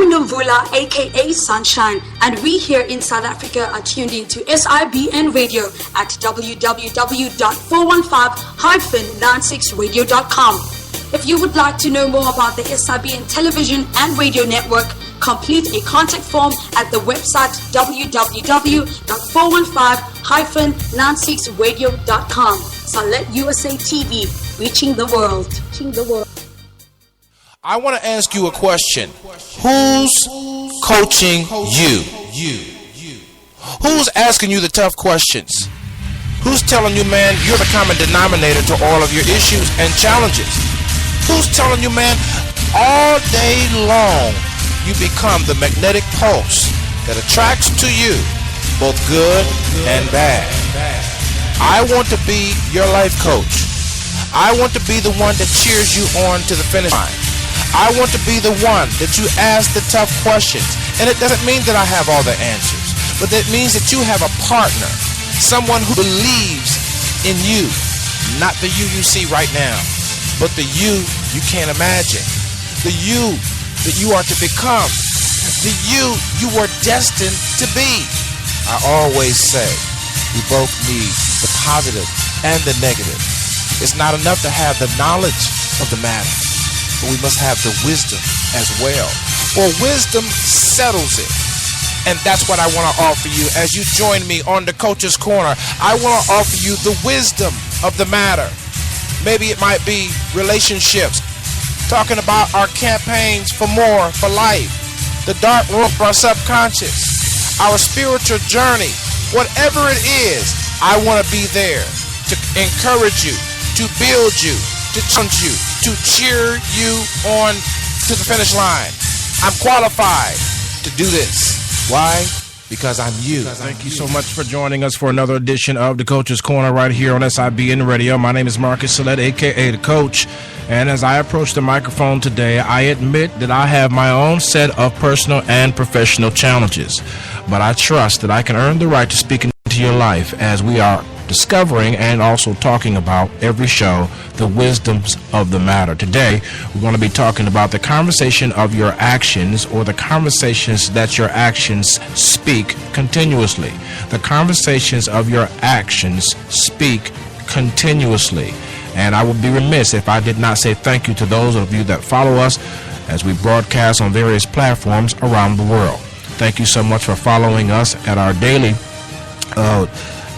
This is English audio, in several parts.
Nomvula, aka Sunshine, and we here in South Africa are tuned into SIBN Radio at www.415-96radio.com. If you would like to know more about the SIBN television and radio network, complete a contact form at the website www.415-96radio.com. Select USA TV, reaching the world. I want to ask you a question. Who's coaching you? Who's asking you the tough questions? Who's telling you, man, you're the common denominator to all of your issues and challenges? Who's telling you, man, all day long you become the magnetic pulse that attracts to you both good and bad? I want to be your life coach. I want to be the one that cheers you on to the finish line. I want to be the one that you ask the tough questions. And it doesn't mean that I have all the answers, but that means that you have a partner, someone who believes in you, not the you see right now, but the you can't imagine, the you that you are to become, the you are destined to be. I always say we both need the positive and the negative. It's not enough to have the knowledge of the matter, but we must have the wisdom as well. For wisdom settles it. And that's what I want to offer you as you join me on the Coach's Corner. I want to offer you the wisdom of the matter. Maybe it might be relationships, talking about our campaigns for more, for life, the dark room of our subconscious, our spiritual journey. Whatever it is, I want to be there to encourage you, to build you, to challenge you, to cheer you on to the finish line. I'm qualified to do this. Why? Because I'm you. Thank you so much for joining us for another edition of the Coach's Corner right here on SIBN Radio. My name is Marcus Salette, a.k.a. The Coach. And as I approach the microphone today, I admit that I have my own set of personal and professional challenges. But I trust that I can earn the right to speak into your life as we are discovering and also talking about every show the wisdoms of the matter. Today, we're going to be talking about the conversation of your actions, or the conversations that your actions speak continuously. The conversations of your actions speak continuously. And I would be remiss if I did not say thank you to those of you that follow us as we broadcast on various platforms around the world. Thank you so much for following us at our daily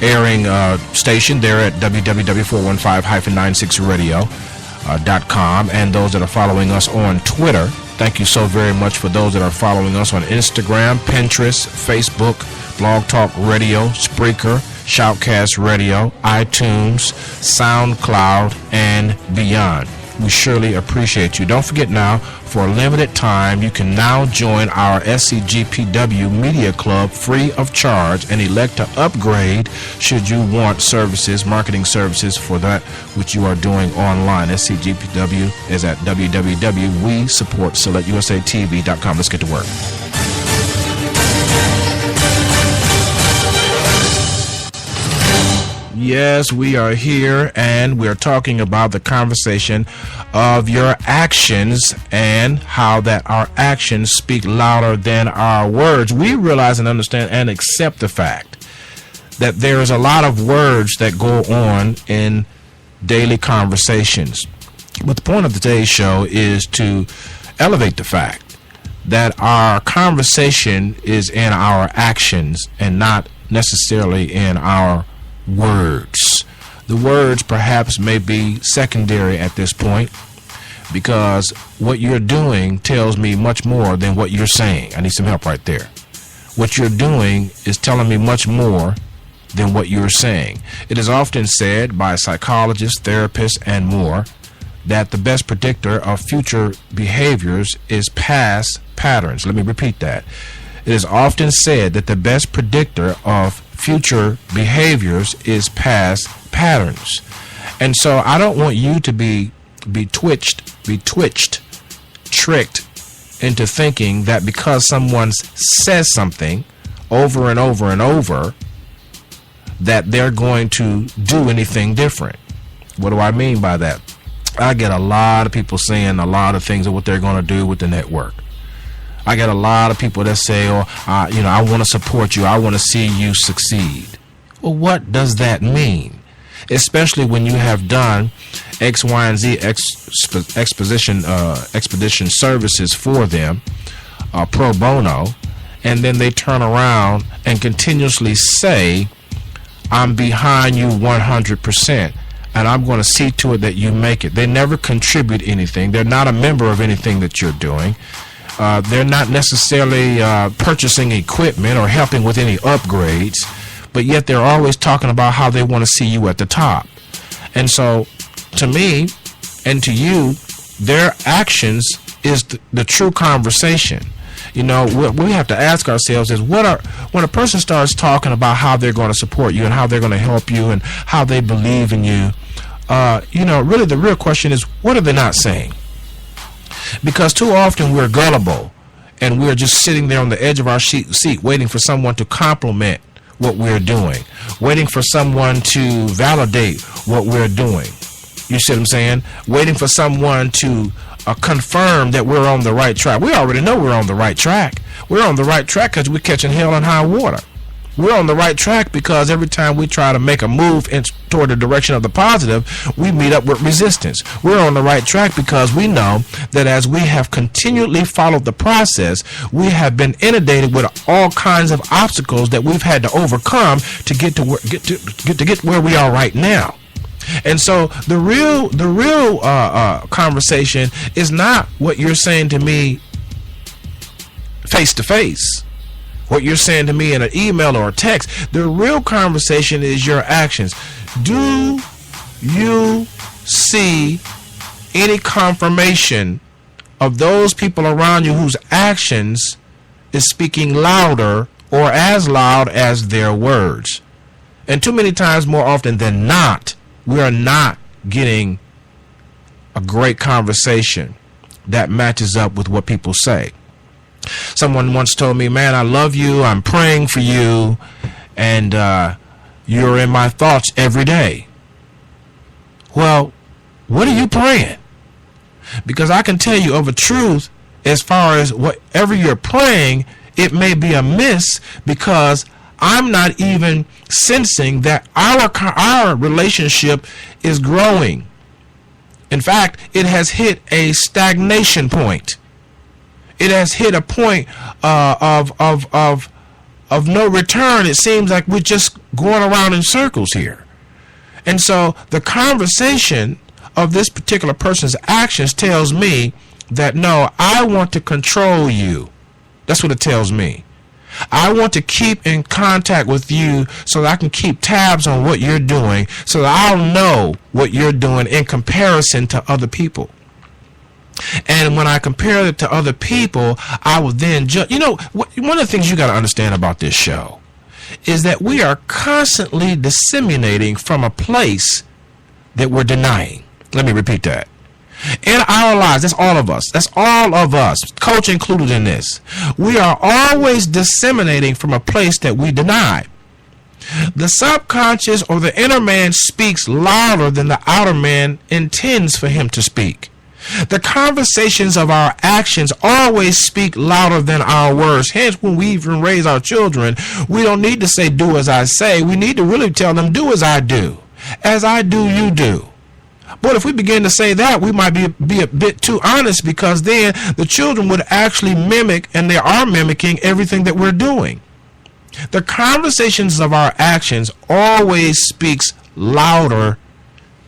airing station there at www.415-96radio.com, and those that are following us on Twitter. Thank you so very much for those that are following us on Instagram, Pinterest, Facebook, Blog Talk Radio, Spreaker, Shoutcast Radio, iTunes, SoundCloud, and beyond. We surely appreciate you. Don't forget now, for a limited time, you can now join our SCGPW Media Club free of charge and elect to upgrade should you want services, marketing services for that which you are doing online. SCGPW is at www.WeSupportSelectUSATV.com. Let's get to work. Yes, we are here, and we're talking about the conversation of your actions and how that our actions speak louder than our words. We realize and understand and accept the fact that there's a lot of words that go on in daily conversations. But the point of today's show is to elevate the fact that our conversation is in our actions and not necessarily in our words. The words perhaps may be secondary at this point, because what you're doing tells me much more than what you're saying. I need some help right there. What you're doing is telling me much more than what you're saying. It is often said by psychologists, therapists, and more that the best predictor of future behaviors is past patterns. Let me repeat that. It is often said that the best predictor of future behaviors is past patterns. And so I don't want you to be tricked into thinking that because someone says something over and over and over that they're going to do anything different. What do I mean by that? I get a lot of people saying a lot of things of what they're going to do with the network. I get a lot of people that say, I want to support you. I want to see you succeed. Well, what does that mean? Especially when you have done X, Y, and Z expedition services for them, pro bono, and then they turn around and continuously say, I'm behind you 100%, and I'm going to see to it that you make it. They never contribute anything. They're not a member of anything that you're doing. They're not necessarily purchasing equipment or helping with any upgrades, but yet they're always talking about how they want to see you at the top. And so, to me and to you, their actions is the true conversation. You know, what we have to ask ourselves is, when a person starts talking about how they're going to support you and how they're going to help you and how they believe in you, really the real question is, what are they not saying? Because too often we're gullible and we're just sitting there on the edge of our seat waiting for someone to compliment what we're doing, waiting for someone to validate what we're doing. You see what I'm saying? Waiting for someone to confirm that we're on the right track. We already know we're on the right track. We're on the right track because we're catching hell in high water. We're on the right track because every time we try to make a move toward the direction of the positive, we meet up with resistance. We're on the right track because we know that as we have continually followed the process, we have been inundated with all kinds of obstacles that we've had to overcome to get where we are right now. And so the real conversation is not what you're saying to me face to face, what you're saying to me in an email or a text. The real conversation is your actions. Do you see any confirmation of those people around you whose actions is speaking louder or as loud as their words? And too many times, more often than not, we are not getting a great conversation that matches up with what people say. Someone once told me, man, I love you, I'm praying for you, and you're in my thoughts every day. Well, what are you praying? Because I can tell you of a truth, as far as whatever you're praying, it may be a miss, because I'm not even sensing that our relationship is growing. In fact, it has hit a stagnation point. It has hit a point of no return. It seems like we're just going around in circles here. And so the conversation of this particular person's actions tells me that, no, I want to control you. That's what it tells me. I want to keep in contact with you so that I can keep tabs on what you're doing, so that I'll know what you're doing in comparison to other people. And when I compare it to other people, I will then judge. You know, one of the things you got to understand about this show is that we are constantly disseminating from a place that we're denying. Let me repeat that. In our lives, that's all of us. That's all of us, coach included in this. We are always disseminating from a place that we deny. The subconscious or the inner man speaks louder than the outer man intends for him to speak. The conversations of our actions always speak louder than our words. Hence, when we even raise our children, we don't need to say, do as I say. We need to really tell them, do as I do. As I do, you do. But if we begin to say that, we might be a bit too honest, because then the children would actually mimic, and they are mimicking, everything that we're doing. The conversations of our actions always speaks louder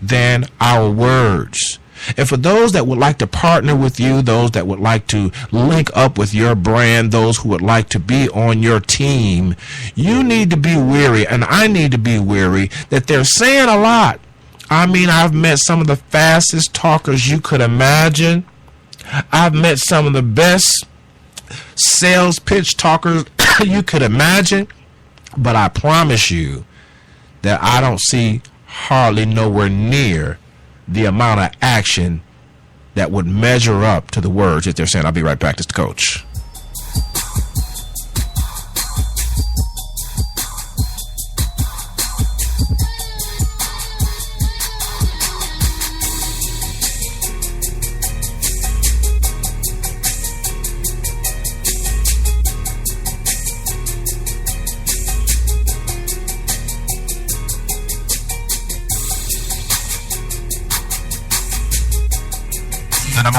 than our words. And for those that would like to partner with you, those that would like to link up with your brand, those who would like to be on your team, you need to be wary, and I need to be wary, that they're saying a lot. I mean, I've met some of the fastest talkers you could imagine. I've met some of the best sales pitch talkers you could imagine. But I promise you that I don't see hardly nowhere near the amount of action that would measure up to the words that they're saying. I'll be right back. This is the coach.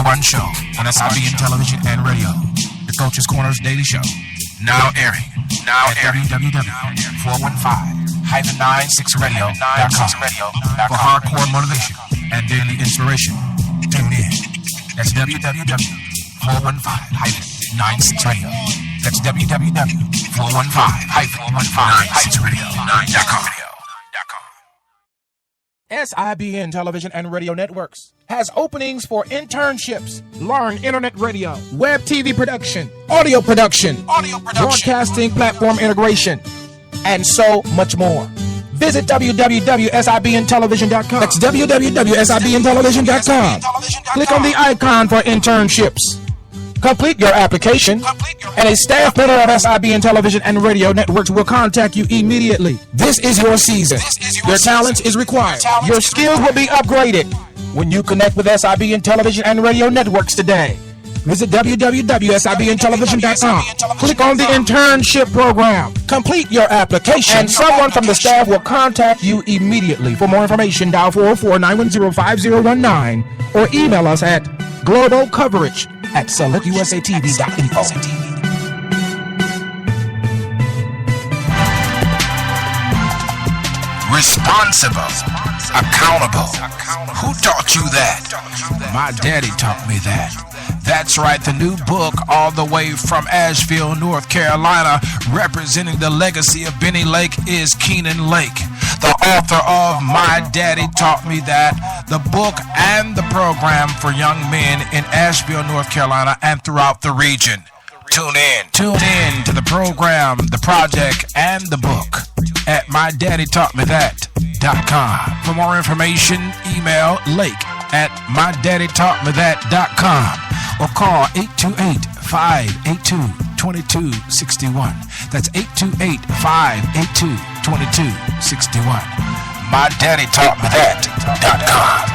#1 show on SIBN television and radio. The Coach's Corner's Daily Show. Now airing. At www.96radio.com for hardcore motivation and daily inspiration. Tune in. That's www.415-96radio. That's www.415-96radio.com. SIBN Television and Radio Networks has openings for internships. Learn internet radio, web TV production, audio production, broadcasting platform integration, and so much more. Visit www.sibntelevision.com. That's www.sibntelevision.com. Click on the icon for internships. Complete your application, and a staff member of SIBN Television and Radio Networks will contact you immediately. This is your season. Your talent is required. Your skills will be upgraded when you connect with SIBN Television and Radio Networks today. Visit www.sibntelevision.com. Click on the internship program. Complete your application, and someone from the staff will contact you immediately. For more information, dial 404-910-5019 or email us at globalcoverage@selectusatv.info. Responsible, accountable. Who taught you that? My daddy taught me that. That's right, the new book, all the way from Asheville, North Carolina, representing the legacy of Benny Lake, is Keenan Lake, the author of My Daddy Taught Me That, the book and the program for young men in Asheville, North Carolina, and throughout the region. Tune in to the program, the project, and the book at mydaddytaughtmethat.com. For more information, email lake@mydaddytaughtmethat.com or call 828-582-2261. That's 828-582-2261. mydaddytaughtmethat.com.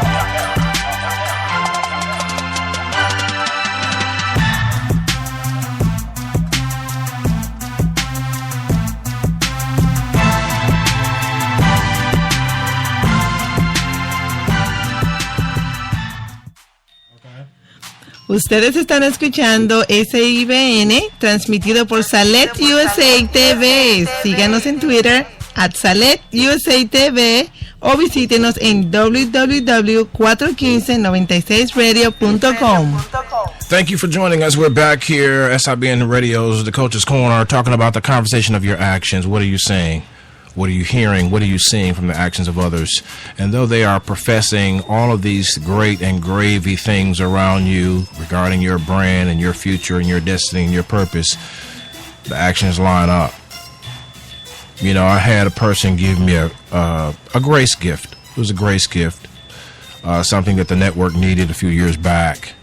Ustedes están escuchando SIBN, transmitido por Salet USA TV. Síganos en Twitter @Salet USA TV o visítenos en www.41596radio.com. Thank you for joining us. We're back here, SIBN Radio's The Coach's Corner, talking about the conversation of your actions. What are you saying? What are you hearing? What are you seeing from the actions of others? And though they are professing all of these great and gravy things around you regarding your brand and your future and your destiny and your purpose, the actions line up. You know, I had a person give me a grace gift. It was a grace gift, something that the network needed a few years back.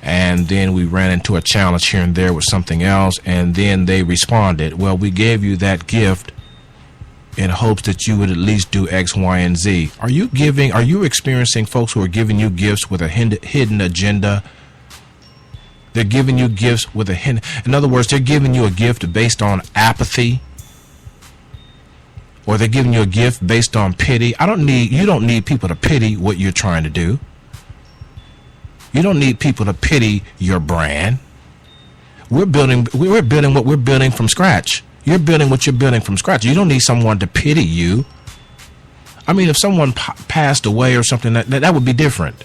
And then we ran into a challenge here and there with something else, and then they responded, well, we gave you that gift in hopes that you would at least do X, Y, and Z. Are you experiencing folks who are giving you gifts with a hidden agenda? They're giving you gifts with a hidden, in other words, they're giving you a gift based on apathy, or they're giving you a gift based on pity. You don't need people to pity what you're trying to do. You don't need people to pity your brand. We're building what we're building from scratch. You're building what you're building from scratch. You don't need someone to pity you. I mean, if someone passed away or something, that would be different.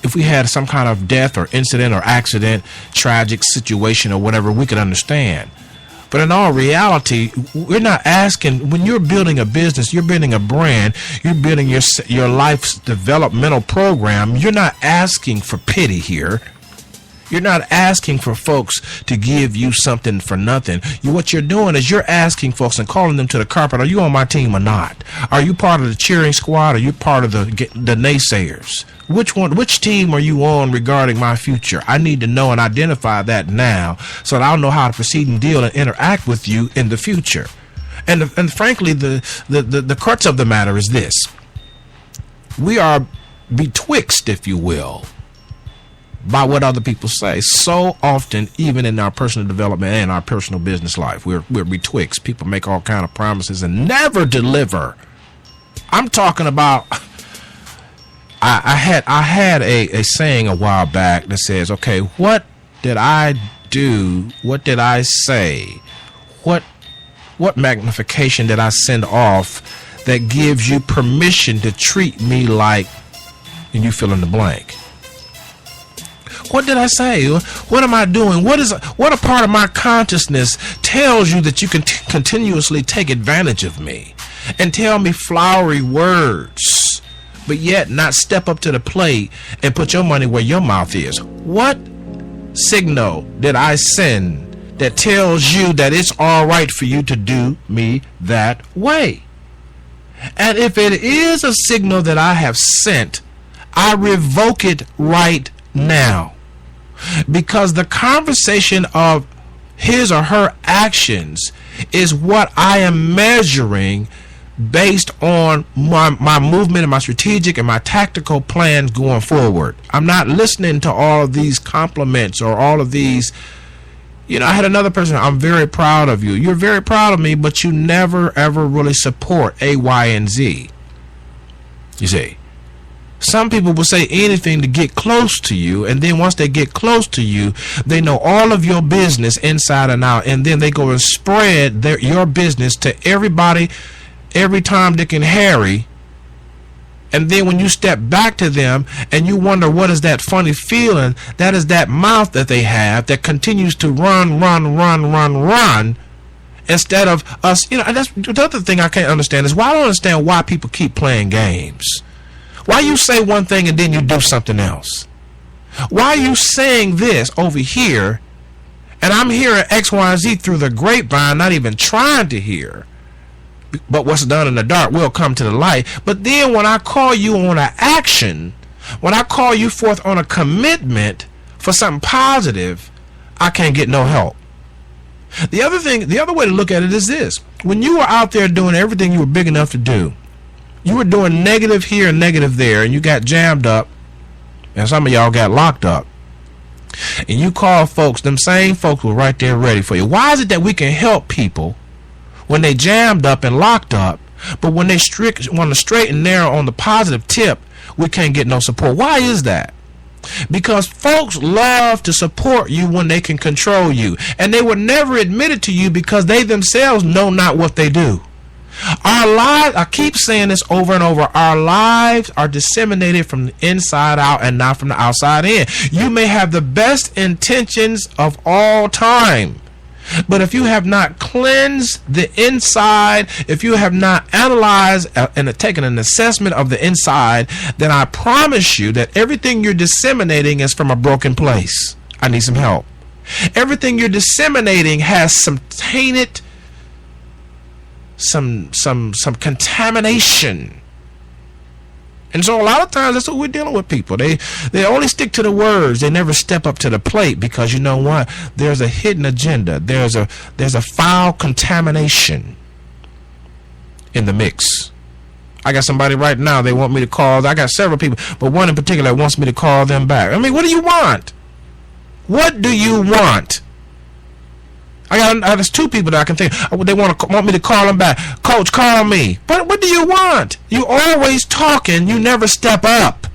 If we had some kind of death or incident or accident, tragic situation or whatever, we could understand. But in all reality, we're not asking, when you're building a business, you're building a brand, you're building your life's developmental program, you're not asking for pity here. You're not asking for folks to give you something for nothing. What you're doing is you're asking folks and calling them to the carpet. Are you on my team or not? Are you part of the cheering squad? Or are you part of the naysayers? Which team are you on regarding my future? I need to know and identify that now so that I'll know how to proceed and deal and interact with you in the future. And frankly, the crux of the matter is this. We are betwixt, if you will, by what other people say. So often, even in our personal development and our personal business life, we're betwixt. People make all kind of promises and never deliver. I'm talking about I had a saying a while back that says, okay, what did I do? What did I say? What magnification did I send off that gives you permission to treat me like, and you fill in the blank? What did I say? What am I doing? What a part of my consciousness tells you that you can continuously take advantage of me and tell me flowery words, but yet not step up to the plate and put your money where your mouth is? What signal did I send that tells you that it's all right for you to do me that way? And if it is a signal that I have sent, I revoke it right now, because the conversation of his or her actions is what I am measuring based on my movement and my strategic and my tactical plans going forward. I'm not listening to all of these compliments or all of these. I had another person, I'm very proud of you. You're very proud of me, but you never ever really support A, Y, and Z. You see, some people will say anything to get close to you, and then once they get close to you, they know all of your business inside and out, and then they go and spread your business to everybody, every Tom, Dick, and Harry. And then when you step back to them and you wonder what is that funny feeling, that is that mouth that they have that continues to run, instead of us. That's the other thing I can't understand is why I don't understand why people keep playing games. Why you say one thing and then you do something else? Why are you saying this over here and I'm hearing X, Y, and Z through the grapevine, not even trying to hear? But what's done in the dark will come to the light. But then when I call you on an action, when I call you forth on a commitment for something positive, I can't get no help. The other way to look at it is this. When you were out there doing everything you were big enough to do, you were doing negative here and negative there, and you got jammed up, and some of y'all got locked up. And you call folks, them same folks were right there ready for you. Why is it that we can help people when they jammed up and locked up, but when they want to straight and narrow on the positive tip, we can't get no support? Why is that? Because folks love to support you when they can control you, and they would never admit it to you because they themselves know not what they do. Our lives, I keep saying this over and over, our lives are disseminated from the inside out and not from the outside in. You may have the best intentions of all time, but if you have not cleansed the inside, if you have not analyzed and taken an assessment of the inside, then I promise you that everything you're disseminating is from a broken place. I need some help. Everything you're disseminating has some tainted, some contamination. And so a lot of times that's what we're dealing with people. They only stick to the words. They never step up to the plate because you know what? There's a hidden agenda. There's a foul contamination in the mix. I got somebody right now they want me to call. I got several people, but one in particular wants me to call them back. I mean, what do you want? What do you want? There's two people that I can think. They want me to call them back. Coach, call me. What do you want? You always talking. You never step up.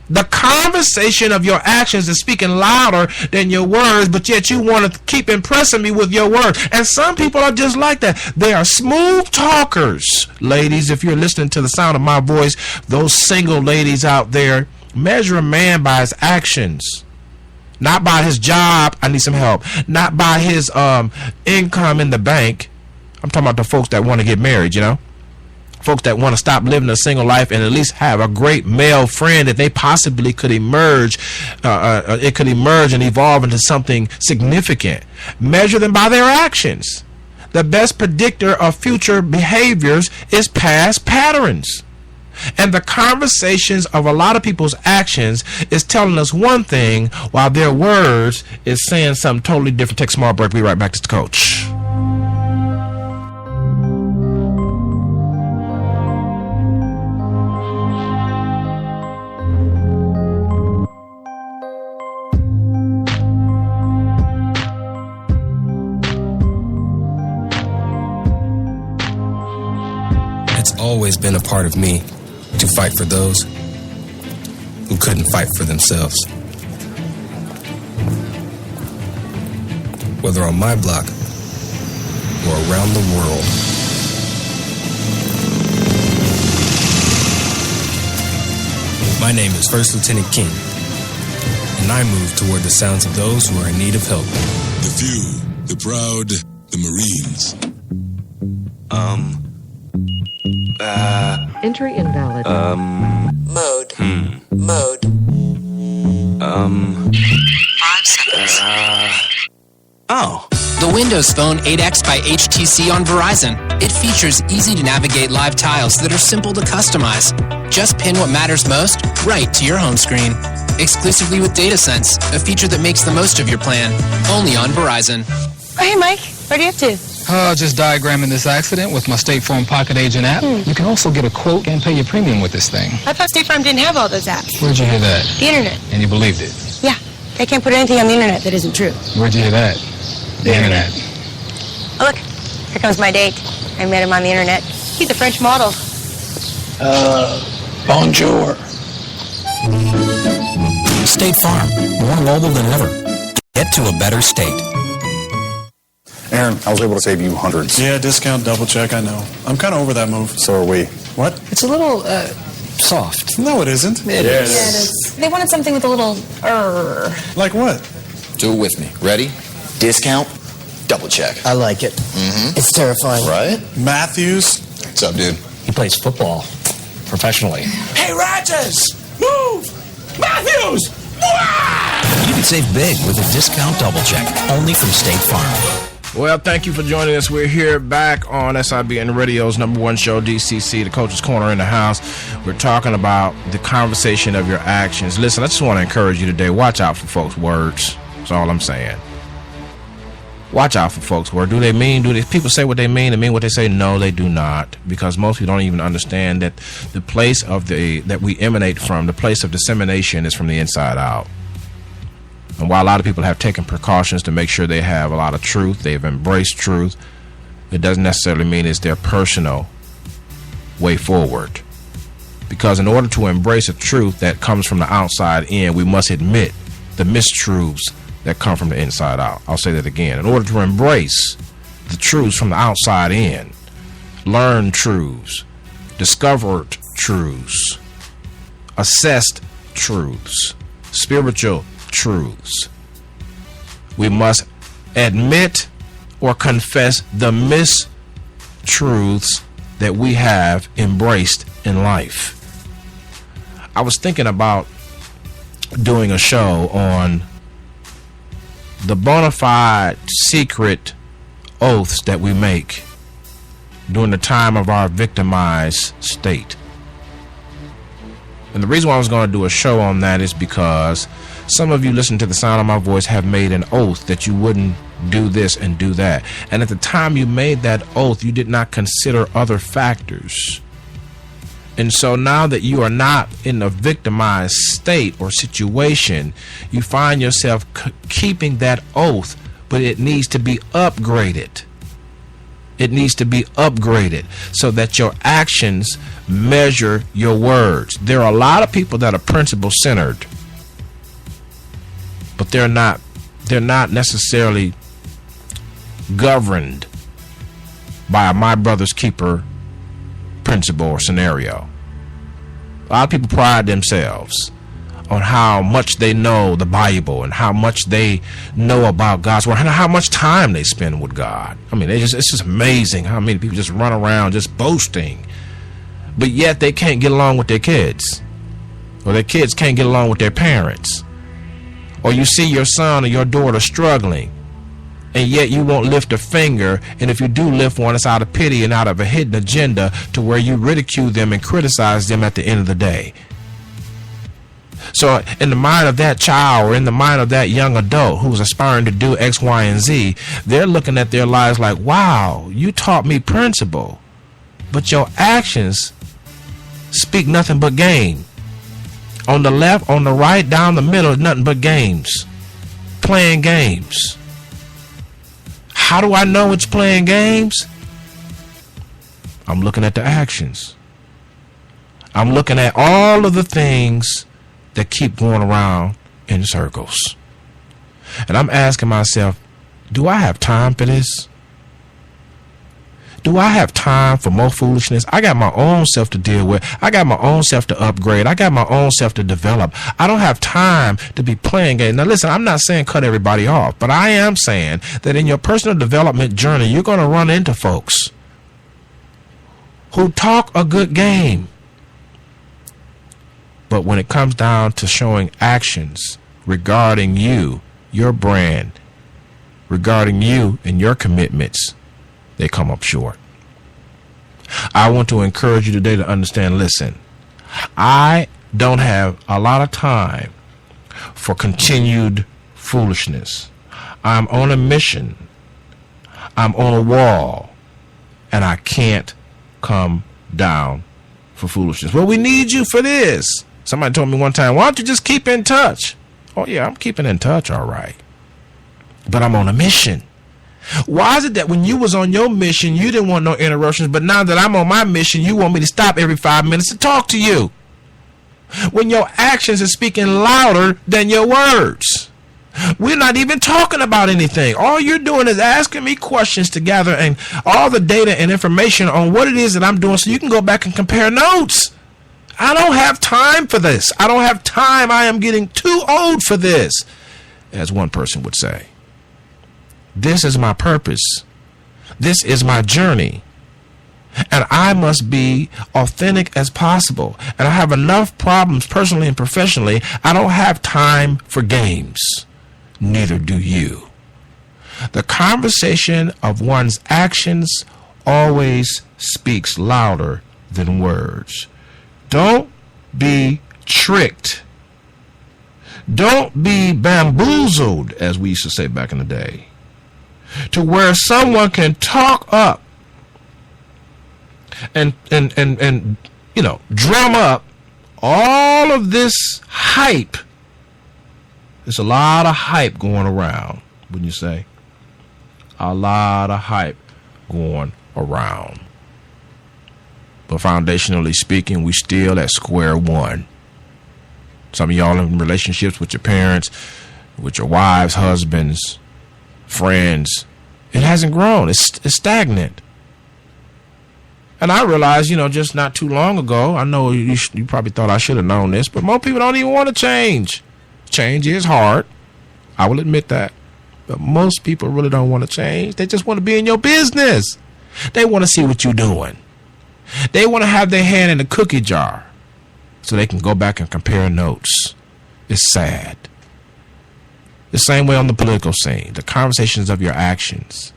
The conversation of your actions is speaking louder than your words, but yet you want to keep impressing me with your words. And some people are just like that. They are smooth talkers. Ladies, if you're listening to the sound of my voice, those single ladies out there, measure a man by his actions. Not by his job. I need some help. Not by his income in the bank. I'm talking about the folks that want to get married, folks that want to stop living a single life and at least have a great male friend that they possibly could emerge. It could emerge and evolve into something significant. Measure them by their actions. The best predictor of future behaviors is past patterns. And the conversations of a lot of people's actions is telling us one thing, while their words is saying something totally different. Take a small break. Be right back to the coach. It's always been a part of me to fight for those who couldn't fight for themselves. Whether on my block or around the world. My name is First Lieutenant King, and I move toward the sounds of those who are in need of help. The few, the proud, the Marines. Entry invalid. Mode. Mode. 5 seconds. The Windows Phone 8X by HTC on Verizon. It features easy-to-navigate live tiles that are simple to customize. Just pin what matters most right to your home screen. Exclusively with DataSense, a feature that makes the most of your plan. Only on Verizon. Oh, hey, Mike. What are you up to? Just diagramming this accident with my State Farm Pocket Agent app. You can also get a quote and pay your premium with this thing. I thought State Farm didn't have all those apps. Where'd you hear that? The internet. And you believed it? Yeah. They can't put anything on the internet that isn't true. Where'd you hear that? The internet. Oh, look. Here comes my date. I met him on the internet. He's a French model. Bonjour. State Farm. More mobile than ever. Get to a better state. Aaron, I was able to save you hundreds. Yeah, discount, double check, I know. I'm kind of over that move. So are we. What? It's a little, soft. No, it isn't. It is. Yeah, it is. They wanted something with a little, Like what? Do it with me. Ready? Discount, double check. I like it. It's terrifying. Right? Matthews. What's up, dude? He plays football professionally. Hey, Rogers! Move! Matthews! You can save big with a discount double check, only from State Farm. Well, thank you for joining us. We're here back on SIBN Radio's #1 show, DCC, the Coach's Corner in the house. We're talking about the conversation of your actions. Listen, I just want to encourage you today, watch out for folks' words. That's all I'm saying. Watch out for folks' words. Do people say what they mean and mean what they say? No, they do not. Because most people don't even understand that the place that we emanate from, the place of dissemination is from the inside out. And while a lot of people have taken precautions to make sure they have a lot of truth, they've embraced truth, it doesn't necessarily mean it's their personal way forward. Because in order to embrace a truth that comes from the outside in, we must admit the mistruths that come from the inside out. I'll say that again. In order to embrace the truths from the outside in, learn truths, discovered truths, assessed truths, spiritual truths, we must admit or confess the mistruths that we have embraced in life. I was thinking about doing a show on the bona fide secret oaths that we make during the time of our victimized state. And the reason why I was going to do a show on that is because some of you listening to the sound of my voice have made an oath that you wouldn't do this and do that. And at the time you made that oath, you did not consider other factors. And so now that you are not in a victimized state or situation, you find yourself keeping that oath, but it needs to be upgraded. It needs to be upgraded so that your actions measure your words. There are a lot of people that are principle-centered, but they're not necessarily governed by a my brother's keeper principle or scenario. A lot of people pride themselves on how much they know the Bible and how much they know about God's word and how much time they spend with God. I mean, it's just amazing how many people just run around just boasting, but yet they can't get along with their kids, or their kids can't get along with their parents. Or you see your son or your daughter struggling, and yet you won't lift a finger, and if you do lift one, it's out of pity and out of a hidden agenda to where you ridicule them and criticize them at the end of the day. So in the mind of that child or in the mind of that young adult who's aspiring to do X, Y, and Z, they're looking at their lives like, wow, you taught me principle, but your actions speak nothing but game. On the left, on the right, down the middle, nothing but games. Playing games. How do I know it's playing games? I'm looking at the actions. I'm looking at all of the things that keep going around in circles. And I'm asking myself, do I have time for this? Do I have time for more foolishness? I got my own self to deal with. I got my own self to upgrade. I got my own self to develop. I don't have time to be playing games. Now listen, I'm not saying cut everybody off, but I am saying that in your personal development journey, you're going to run into folks who talk a good game. But when it comes down to showing actions regarding you, your brand, regarding you and your commitments, they come up short. I want to encourage you today to understand, listen, I don't have a lot of time for continued foolishness. I'm on a mission. I'm on a wall, and I can't come down for foolishness. Well, we need you for this. Somebody told me one time, why don't you just keep in touch? Oh, yeah, I'm keeping in touch, all right. But I'm on a mission. Why is it that when you was on your mission, you didn't want no interruptions, but now that I'm on my mission, you want me to stop every 5 minutes to talk to you? When your actions are speaking louder than your words. We're not even talking about anything. All you're doing is asking me questions to gather and all the data and information on what it is that I'm doing so you can go back and compare notes. I don't have time for this. I don't have time. I am getting too old for this, as one person would say. This is my purpose. This is my journey. And I must be authentic as possible. And I have enough problems personally and professionally. I don't have time for games. Neither do you. The conversation of one's actions always speaks louder than words. Don't be tricked. Don't be bamboozled, as we used to say back in the day, to where someone can talk up and you know, drum up all of this hype. There's a lot of hype going around, wouldn't you say? A lot of hype going around. But foundationally speaking, we still at square one. Some of y'all in relationships with your parents, with your wives, husbands, friends. It hasn't grown. It's stagnant. And I realized, you know, just not too long ago, I know you probably thought I should have known this, but most people don't even want to change. Change is hard. I will admit that. But most people really don't want to change. They just want to be in your business. They want to see what you're doing. They want to have their hand in the cookie jar so they can go back and compare notes. It's sad. The same way on the political scene, the conversations of your actions.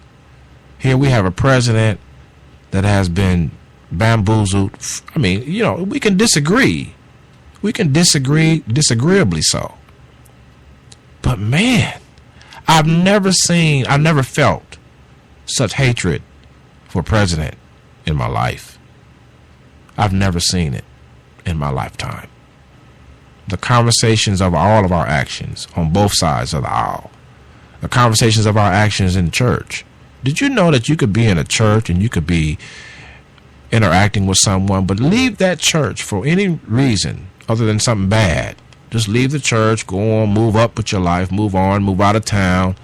Here we have a president that has been bamboozled. I mean, you know, we can disagree. We can disagree, disagreeably so. But man, I've never felt such hatred for a president in my life. I've never seen it in my lifetime. The conversations of all of our actions on both sides of the aisle. The conversations of our actions in church. Did you know that you could be in a church and you could be interacting with someone, but leave that church for any reason other than something bad? Just leave the church, go on, move up with your life, move on, move out of town,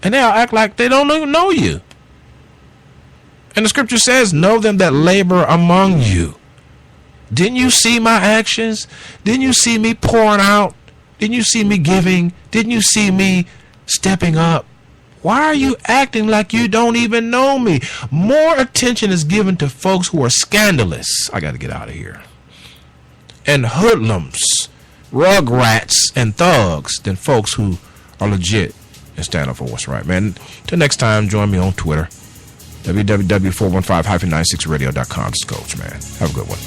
and they'll act like they don't even know you. And the scripture says, know them that labor among you. Didn't you see my actions? Didn't you see me pouring out? Didn't you see me giving? Didn't you see me stepping up? Why are you acting like you don't even know me? More attention is given to folks who are scandalous. I got to get out of here. And hoodlums, rugrats, and thugs than folks who are legit and stand up for what's right, man. Till next time, join me on Twitter. www.415-96radio.com. Coach, man. Have a good one.